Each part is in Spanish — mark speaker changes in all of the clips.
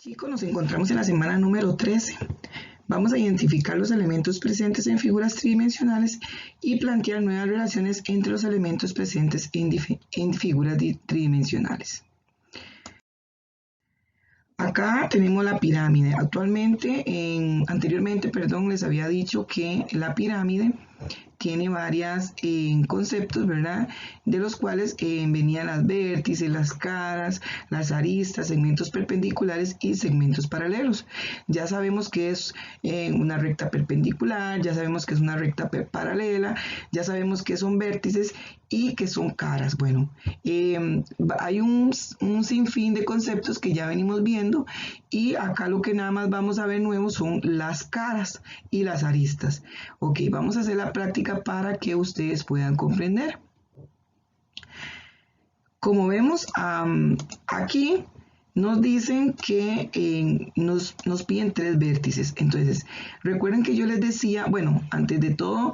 Speaker 1: Chicos, nos encontramos en la semana número 13. Vamos a identificar los elementos presentes en figuras tridimensionales y plantear nuevas relaciones entre los elementos presentes en figuras tridimensionales. Acá tenemos la pirámide. Anteriormente, les había dicho que la pirámide tiene varios conceptos, ¿verdad? De los cuales venían las vértices, las caras, las aristas, segmentos perpendiculares y segmentos paralelos. Ya sabemos que es una recta perpendicular, ya sabemos que es una recta paralela, ya sabemos que son vértices y que son caras. Bueno, hay un sinfín de conceptos que ya venimos viendo y acá lo que nada más vamos a ver nuevo son las caras y las aristas. Ok, vamos a hacer la práctica para que ustedes puedan comprender. Como vemos, aquí nos dicen que nos piden 3 vértices. Entonces, recuerden que yo les decía, bueno, antes de todo,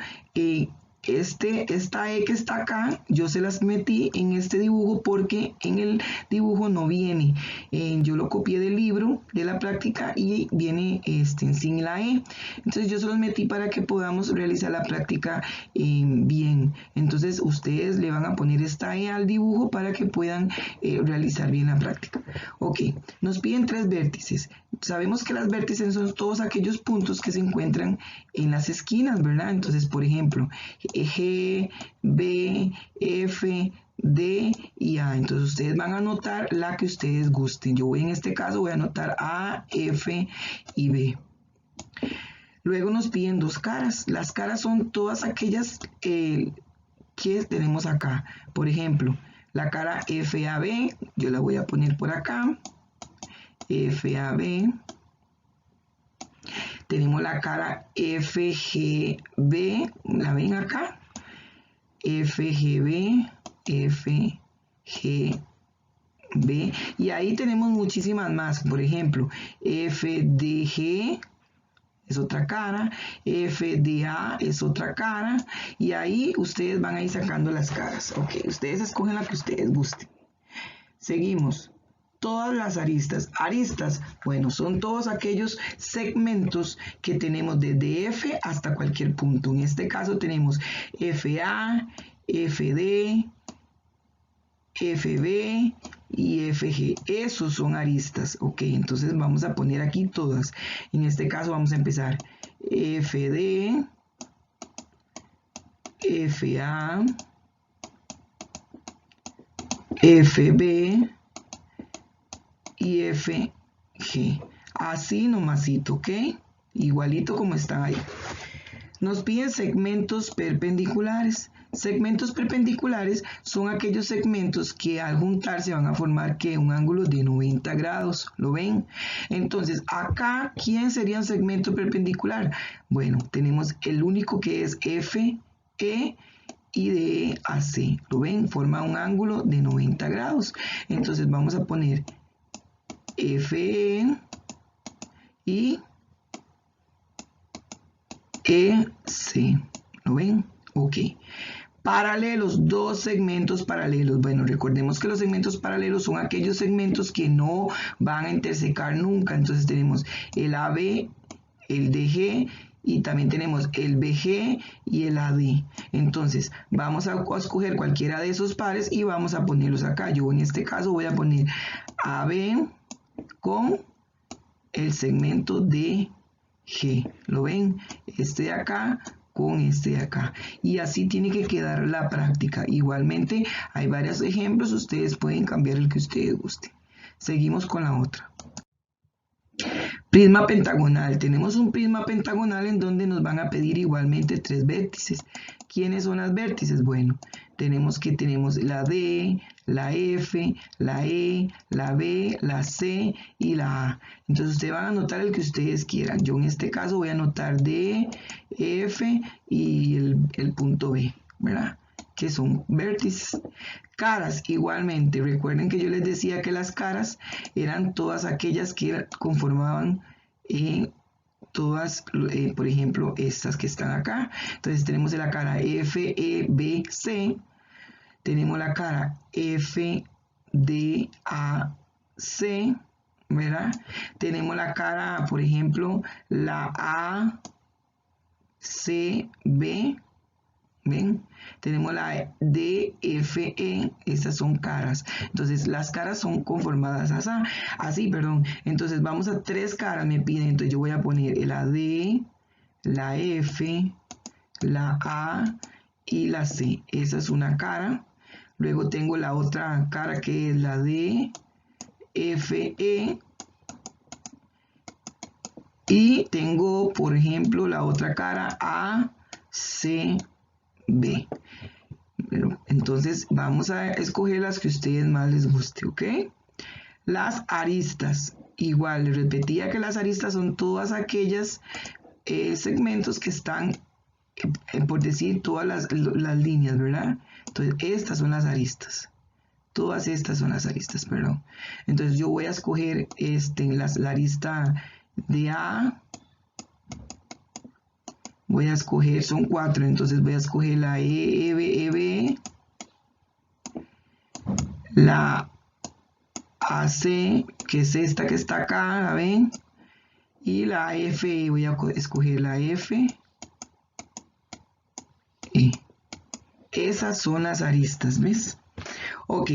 Speaker 1: esta E que está acá, yo se las metí en este dibujo porque en el dibujo no viene. Yo lo copié del libro de la práctica y viene sin la E. Entonces yo se los metí para que podamos realizar la práctica bien. Entonces ustedes le van a poner esta E al dibujo para que puedan realizar bien la práctica. Ok, nos piden 3 vértices. Sabemos que las vértices son todos aquellos puntos que se encuentran en las esquinas, ¿verdad? Entonces, por ejemplo, G, B, F, D y A. Entonces ustedes van a anotar la que ustedes gusten. Yo en este caso voy a anotar A, F y B. Luego nos piden 2 caras. Las caras son todas aquellas que tenemos acá. Por ejemplo, la cara FAB, yo la voy a poner por acá. FAB. Tenemos la cara FGB, ¿la ven acá? FGB, FGB. Y ahí tenemos muchísimas más. Por ejemplo, FDG es otra cara, FDA es otra cara. Y ahí ustedes van a ir sacando las caras. Ok, ustedes escogen la que ustedes gusten. Seguimos. Todas las aristas. Aristas, bueno, son todos aquellos segmentos que tenemos desde F hasta cualquier punto. En este caso tenemos FA, FD, FB y FG. Esos son aristas. Ok, entonces vamos a poner aquí todas. En este caso vamos a empezar FD, FA, FB y FG. Así nomasito, ¿ok? Igualito como está ahí. Nos piden segmentos perpendiculares. Segmentos perpendiculares son aquellos segmentos que al juntarse van a formar un ángulo de 90 grados. ¿Lo ven? Entonces, acá, ¿quién sería un segmento perpendicular? Bueno, tenemos el único que es FE y de E a C. ¿Lo ven? Forma un ángulo de 90 grados. Entonces, vamos a poner FE y EC. ¿Lo ven? Ok. Paralelos, 2 segmentos paralelos. Bueno, recordemos que los segmentos paralelos son aquellos segmentos que no van a intersecar nunca. Entonces tenemos el AB, el DG y también tenemos el BG y el AD. Entonces vamos a escoger cualquiera de esos pares y vamos a ponerlos acá. Yo en este caso voy a poner AB con el segmento de G. ¿Lo ven? Este de acá con este de acá. Y así tiene que quedar la práctica. Igualmente, hay varios ejemplos. Ustedes pueden cambiar el que ustedes gusten. Seguimos con la otra. Prisma pentagonal. Tenemos un prisma pentagonal en donde nos van a pedir igualmente 3 vértices. ¿Quiénes son las vértices? Bueno, tenemos la D, la F, la E, la B, la C y la A. Entonces ustedes van a anotar el que ustedes quieran. Yo en este caso voy a anotar D, F y el punto B, ¿verdad? Que son vértices. Caras, igualmente. Recuerden que yo les decía que las caras eran todas aquellas que conformaban todas, por ejemplo, estas que están acá. Entonces tenemos la cara F, E, B, C. Tenemos la cara F, D, A, C. ¿verdad? Tenemos la cara, por ejemplo, la A, C, B, ¿ven? Tenemos la D, F, E, estas son caras. Entonces, las caras son conformadas así, perdón. Entonces, vamos a 3 caras, me piden. Entonces, yo voy a poner la D, la F, la A y la C. Esa es una cara. Luego tengo la otra cara que es la D, F, E. Y tengo, por ejemplo, la otra cara A, C, B. Entonces vamos a escoger las que a ustedes más les guste, ¿ok? Las aristas. Igual, les repetía que las aristas son todas aquellas segmentos que están, por decir, todas las líneas, ¿verdad? Entonces, estas son las aristas. Todas estas son las aristas, perdón. Entonces, yo voy a escoger la arista de A. Voy a escoger, son 4, entonces voy a escoger la EB, la AC, que es esta que está acá, ¿la ven? Y la F, voy a escoger la F. E. Esas son las aristas, ¿ves? Ok.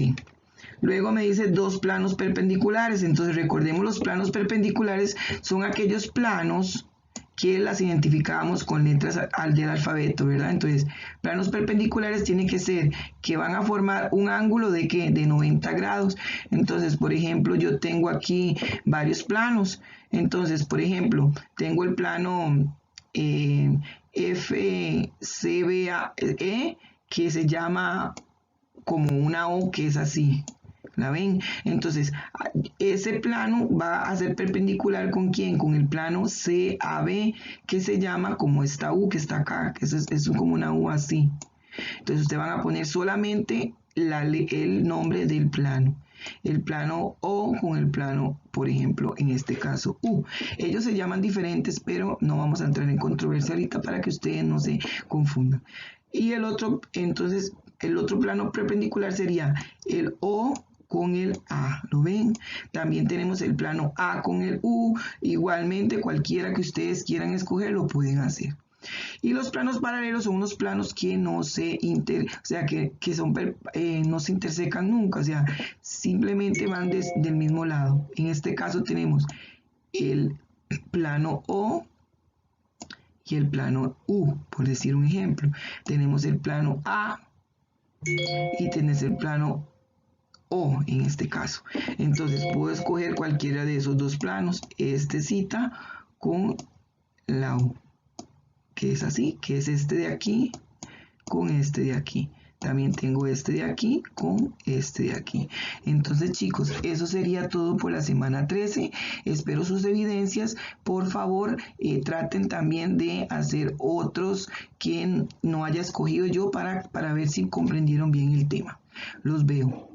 Speaker 1: Luego me dice 2 planos perpendiculares. Entonces recordemos, los planos perpendiculares son aquellos planos que las identificamos con letras del alfabeto, ¿verdad? Entonces, planos perpendiculares tienen que ser que van a formar un ángulo de ¿qué? De 90 grados. Entonces, por ejemplo, yo tengo aquí varios planos. Entonces, por ejemplo, tengo el plano FCBE, que se llama como una O, que es así. ¿La ven? Entonces, ese plano va a ser perpendicular ¿con quién? Con el plano CAB, que se llama como esta U que está acá, que es como una U así. Entonces, ustedes van a poner solamente el nombre del plano. El plano O con el plano, por ejemplo, en este caso U. Ellos se llaman diferentes, pero no vamos a entrar en controversia ahorita para que ustedes no se confundan. Y el otro, entonces, el otro plano perpendicular sería el O con el A, ¿lo ven? También tenemos el plano A con el U, igualmente cualquiera que ustedes quieran escoger lo pueden hacer. Y los planos paralelos son unos planos que no se no se intersecan nunca, o sea, simplemente van del mismo lado. En este caso tenemos el plano O y el plano U, por decir un ejemplo. Tenemos el plano A y tenés el plano O en este caso. Entonces puedo escoger cualquiera de esos 2 planos. Este cita con la U, que es así, que es este de aquí con este de aquí. También tengo este de aquí con este de aquí. Entonces, chicos, eso sería todo por la semana 13. Espero sus evidencias. Por favor, traten también de hacer otros que no haya escogido yo para ver si comprendieron bien el tema. Los veo.